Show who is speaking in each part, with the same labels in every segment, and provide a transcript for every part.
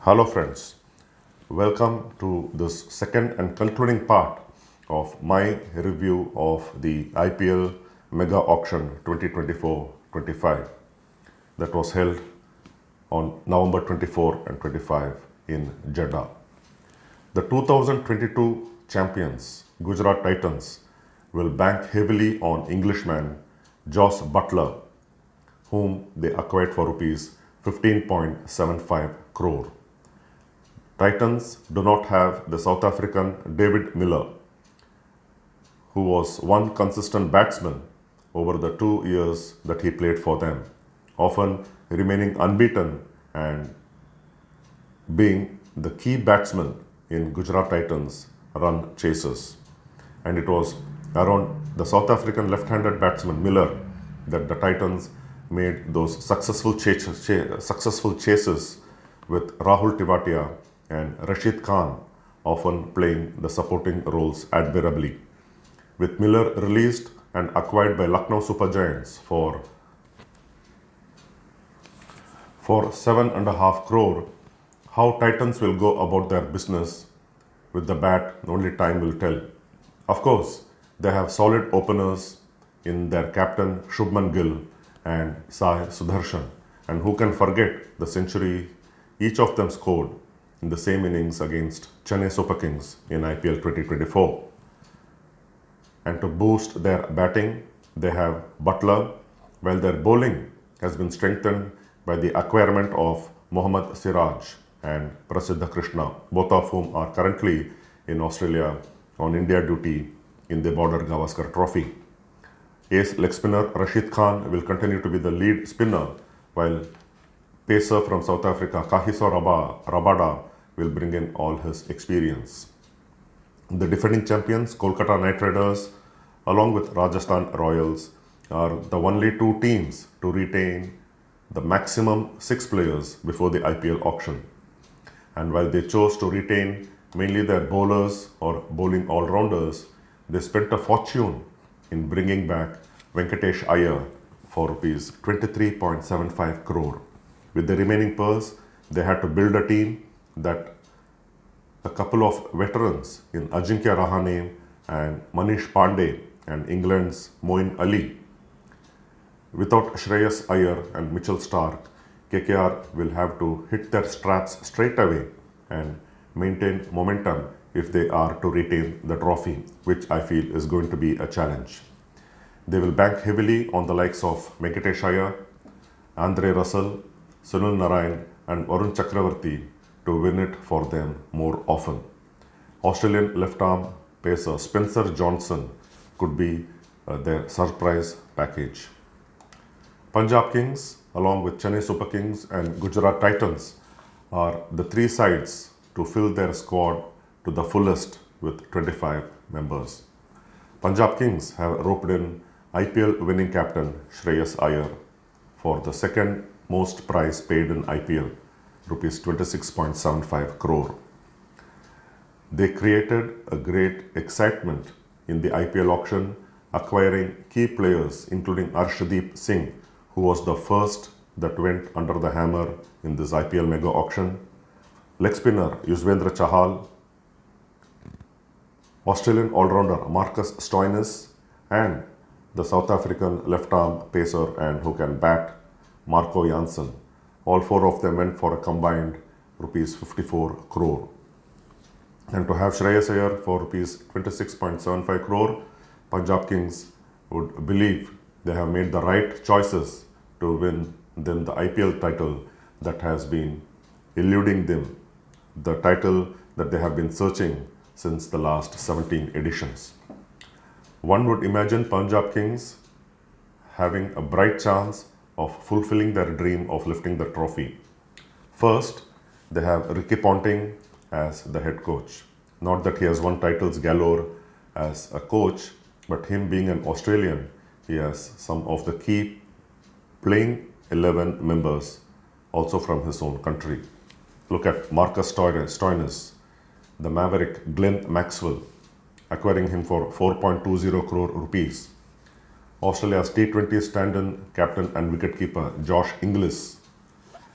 Speaker 1: Hello friends, welcome to this second and concluding part of my review of the IPL Mega Auction 2024-25 that was held on November 24 and 25 in Jeddah. The 2022 champions Gujarat Titans will bank heavily on Englishman Jos Buttler, whom they acquired for rupees 15.75 crore. Titans do not have the South African David Miller, who was one consistent batsman over the 2 years that he played for them, often remaining unbeaten and being the key batsman in Gujarat Titans' run chases. And it was around the South African left-handed batsman Miller that the Titans made those successful chases with Rahul Tewatia and Rashid Khan often playing the supporting roles admirably. With Miller released and acquired by Lucknow Super Giants for 7.5 crore, how Titans will go about their business with the bat, only time will tell. Of course, they have solid openers in their captain Shubman Gill and Sai Sudarshan, and who can forget the century each of them scored in the same innings against Chennai Super Kings in IPL 2024. And to boost their batting, they have Buttler, while their bowling has been strengthened by the acquirement of Mohammad Siraj and Prasiddha Krishna, both of whom are currently in Australia on India duty in the Border Gavaskar Trophy. Ace leg spinner Rashid Khan will continue to be the lead spinner, while pacer from South Africa Kagiso Rabada will bring in all his experience. The defending champions Kolkata Knight Riders along with Rajasthan Royals are the only two teams to retain the maximum 6 players before the IPL auction. And while they chose to retain mainly their bowlers or bowling all-rounders, they spent a fortune in bringing back Venkatesh Iyer for rupees 23.75 crore. With the remaining purse, they had to build a team that a couple of veterans in Ajinkya Rahane and Manish Pandey and England's Moeen Ali. Without Shreyas Iyer and Mitchell Starc, KKR will have to hit their straps straight away and maintain momentum if they are to retain the trophy, which I feel is going to be a challenge. They will bank heavily on the likes of Venkatesh Iyer, Andre Russell, Sunil Narayan and Varun Chakravarti to win it for them more often. Australian left-arm pacer Spencer Johnson could be their surprise package. Punjab Kings, along with Chennai Super Kings and Gujarat Titans, are the 3 sides to fill their squad to the fullest with 25 members. Punjab Kings have roped in IPL winning captain Shreyas Iyer for the second most prize paid in IPL, rupees 26.75 crore. They created a great excitement in the IPL auction, acquiring key players including Arshdeep Singh, who was the first that went under the hammer in this IPL mega auction, leg spinner Yuzvendra Chahal, Australian all-rounder Marcus Stoinis, and the South African left-arm pacer and who can bat Marco Jansen. All 4 of them went for a combined rupees 54 crore. And to have Shreyas Iyer for rupees 26.75 crore, Punjab Kings would believe they have made the right choices to win them the IPL title that has been eluding them, the title that they have been searching since the last 17 editions. One would imagine Punjab Kings having a bright chance of fulfilling their dream of lifting the trophy. First, they have Ricky Ponting as the head coach. Not that he has won titles galore as a coach, but him being an Australian, he has some of the key playing 11 members also from his own country. Look at Marcus Stoinis, the maverick Glenn Maxwell, acquiring him for 4.20 crore rupees. Australia's T20 stand-in captain and wicketkeeper Josh Inglis,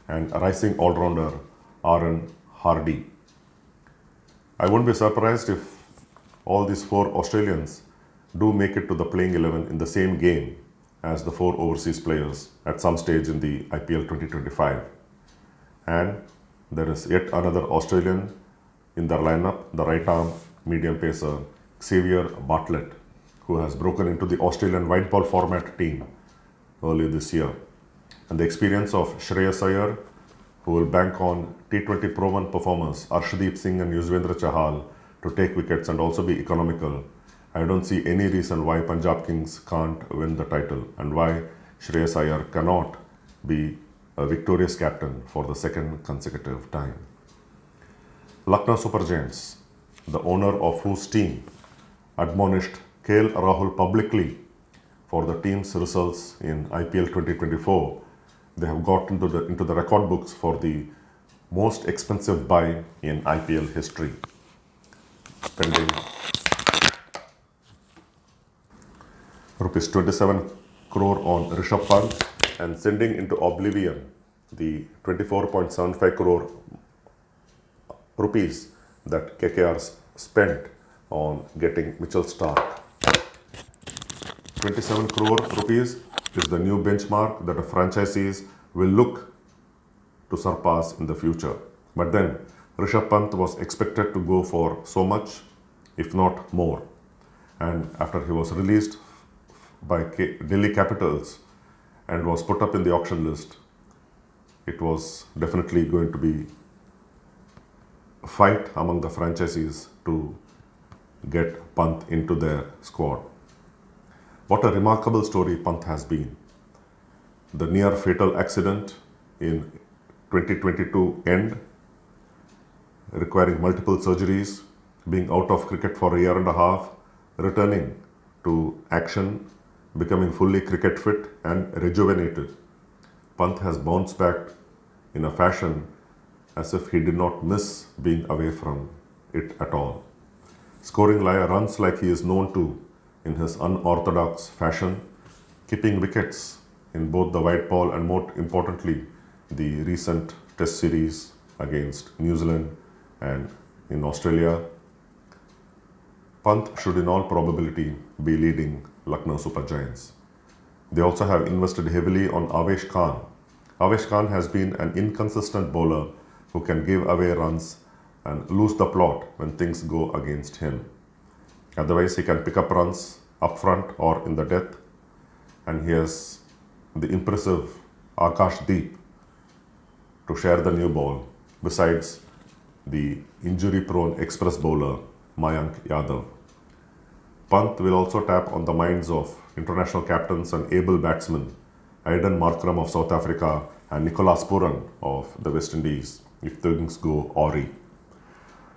Speaker 1: and a rising all-rounder Aaron hardy. I won't be surprised if all these 4 Australians do make it to the playing 11 in the same game as the 4 overseas players at some stage in the IPL 2025. And there is yet another Australian in their lineup, the right arm medium pacer Xavier Bartlett, who has broken into the Australian white ball format team earlier this year. And the experience of Shreyas, who will bank on T20 Pro 1 performers Arshdeep Singh and Yuzvendra Chahal to take wickets and also be economical. I don't see any reason why Punjab Kings can't win the title and why Shreyas Iyer cannot be a victorious captain for the second consecutive time. Lucknow Super Giants, the owner of whose team admonished KL Rahul publicly for the team's results in IPL 2024, they have got into the record books for the most expensive buy in IPL history, spending rupees 27 crore on Rishabh Pant and sending into oblivion the 24.75 crore rupees that KKR spent on getting Mitchell Starc. 27 crore rupees is the new benchmark that the franchisees will look to surpass in the future. But then Rishabh Pant was expected to go for so much, if not more. And after he was released by Delhi Capitals and was put up in the auction list, it was definitely going to be a fight among the franchisees to get Pant into their squad. What a remarkable story Pant has been. The near fatal accident in 2022 end, requiring multiple surgeries, being out of cricket for a year and a half, returning to action, becoming fully cricket fit and rejuvenated. Pant has bounced back in a fashion as if he did not miss being away from it at all. Scoring runs like he is known to in his unorthodox fashion, keeping wickets in both the white ball and, more importantly, the recent Test series against New Zealand and in Australia. Pant should in all probability be leading Lucknow Super Giants. They also have invested heavily on Avesh Khan. Avesh Khan has been an inconsistent bowler who can give away runs and lose the plot when things go against him. Otherwise, he can pick up runs up front or in the death. And he has the impressive Akash Deep to share the new ball, besides the injury-prone express bowler Mayank Yadav. Pant will also tap on the minds of international captains and able batsmen Aidan Markram of South Africa and Nicholas Puran of the West Indies if things go awry.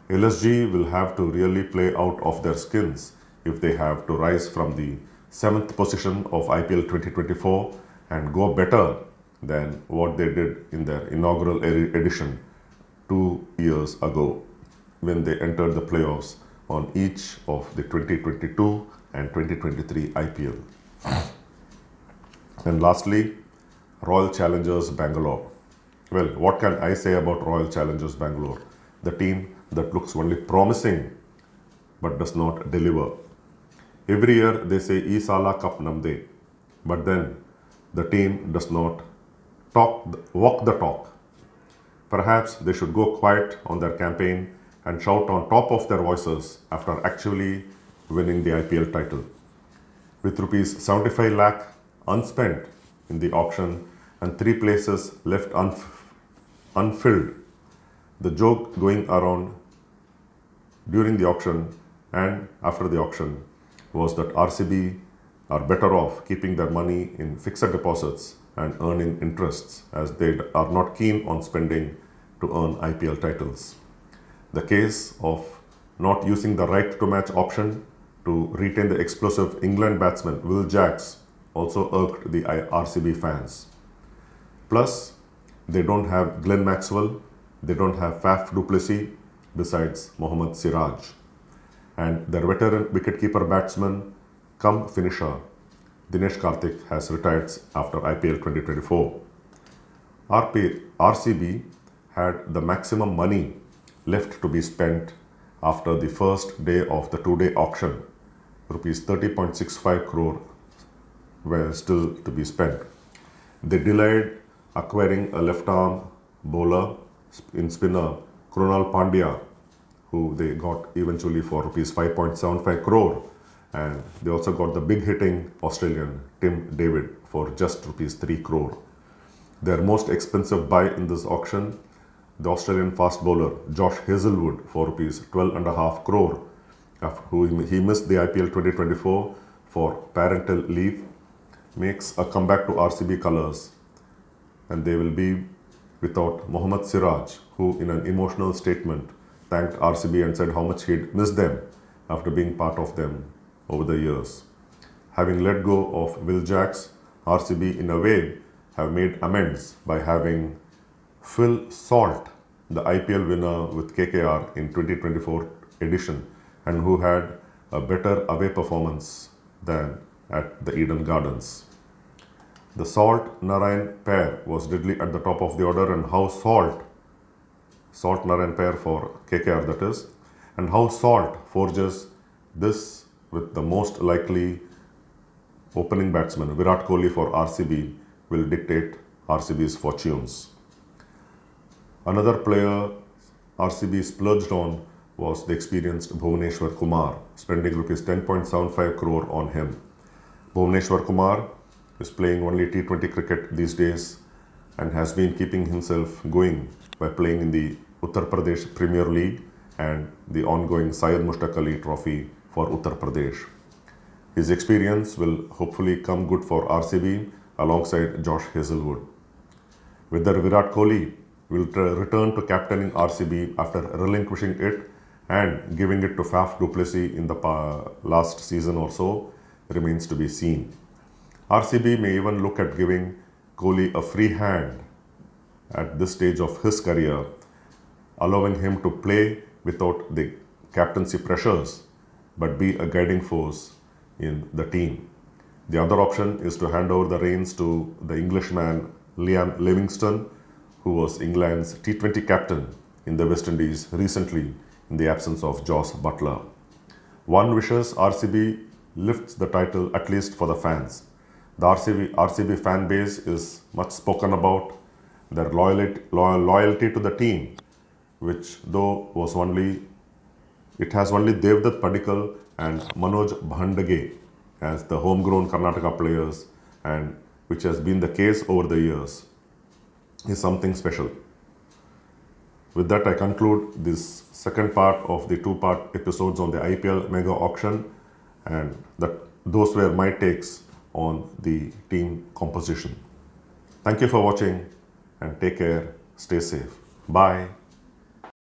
Speaker 1: LSG will have to really play out of their skins if they have to rise from the 7th position of IPL 2024 and go better than what they did in their inaugural edition 2 years ago when they entered the playoffs on each of the 2022 and 2023 IPL. And lastly, Royal Challengers Bangalore. Well, what can I say about Royal Challengers Bangalore? The team that looks only promising but does not deliver. Every year they say saala cup namdhe, but then the team does not walk the talk. Perhaps they should go quiet on their campaign and shout on top of their voices after actually winning the IPL title. With rupees 75 lakh unspent in the auction and 3 places left unfilled, the joke going around during the auction and after the auction was that RCB are better off keeping their money in fixed deposits and earning interests, as they are not keen on spending to earn IPL titles. The case of not using the right to match option to retain the explosive England batsman Will Jacks also irked the RCB fans. Plus, they don't have Glenn Maxwell, they don't have Faf du Plessis besides Mohammad Siraj. And their veteran wicketkeeper batsman cum finisher Dinesh Karthik has retired after IPL 2024. RCB had the maximum money left to be spent after the first day of the two-day auction. Rupees 30.65 crore were still to be spent. They delayed acquiring a left-arm bowler in spinner Krunal Pandya, who they got eventually for rupees 5.75 crore, and they also got the big hitting Australian Tim David for just rupees 3 crore. Their most expensive buy in this auction, the Australian fast bowler Josh Hazlewood for rupees 12.5 crore, who he missed the IPL 2024 for parental leave, makes a comeback to RCB colours, and they will be without Mohammad Siraj, who in an emotional statement thanked RCB and said how much he'd missed them after being part of them over the years. Having let go of Will Jacks, RCB in a way have made amends by having Phil Salt, the IPL winner with KKR in 2024 edition, and who had a better away performance than at the Eden Gardens. The Salt-Narayan pair was deadly at the top of the order, and how Salt-Narayan pair for KKR that is, and how Salt forges this with the most likely opening batsman Virat Kohli for RCB will dictate RCB's fortunes. Another player RCB splurged on was the experienced Bhuvneshwar Kumar, spending rupees 10.75 crore on him. Bhuvneshwar Kumar is playing only T20 cricket these days and has been keeping himself going by playing in the Uttar Pradesh Premier League and the ongoing Syed Mushtaq Ali Trophy for Uttar Pradesh. His experience will hopefully come good for RCB alongside Josh Hazlewood. Whether Virat Kohli will return to captaining RCB after relinquishing it and giving it to Faf du Plessis in the last season or so remains to be seen. RCB may even look at giving Kohli a free hand at this stage of his career, allowing him to play without the captaincy pressures but be a guiding force in the team. The other option is to hand over the reins to the Englishman Liam Livingstone, who was England's T20 captain in the West Indies recently in the absence of Joss Butler. One wishes RCB lifts the title at least for the fans. The RCB fan base is much spoken about. Their loyalty to the team, which though it has only Devdutt, Padikkal and Manoj Bhandage as the homegrown Karnataka players, and which has been the case over the years, is something special. With that, I conclude this second part of the two-part episodes on the IPL mega auction, and those were my takes on the team composition. Thank you for watching and take care. Stay safe. Bye.